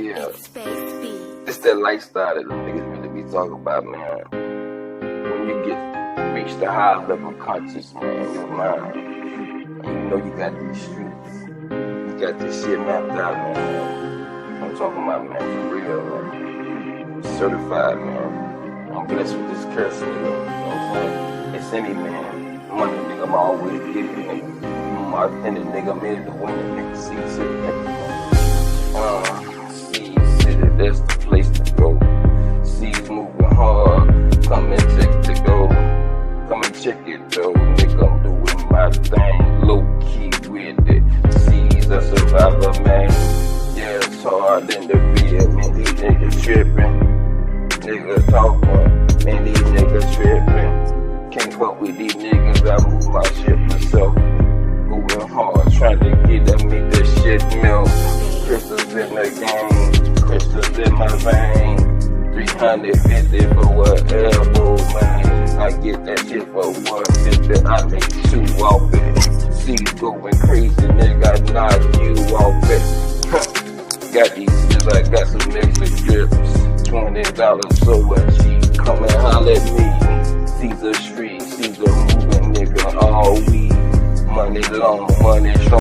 Yeah, it's that lifestyle that the niggas really be talking about, man. When you reach the high level of conscious, man, your mind, and you know you got these streets, you got this shit mapped out, man. I'm talking about, man, for real, man. Certified, man. I'm blessed with this curse, nigga. You know what I'm saying? It's any man. Money, nigga, I'm always getting, nigga. I'm an authentic nigga, I'm in the winning, nigga. See, city, nigga. See, city, that's the place to go. C's moving hard. Come and check to go. Come and check it, though. Nigga, I'm doing my thing. Low key with it. C's a survivor, man. Yeah, it's hard in the real, man. These niggas tripping. Niggas talking, man, these niggas tripping. Can't fuck with these niggas, I move my shit myself. Moving hard, trying to get them, make this shit melt. Crystals in the game, crystals in my vein. 350 for what elbow,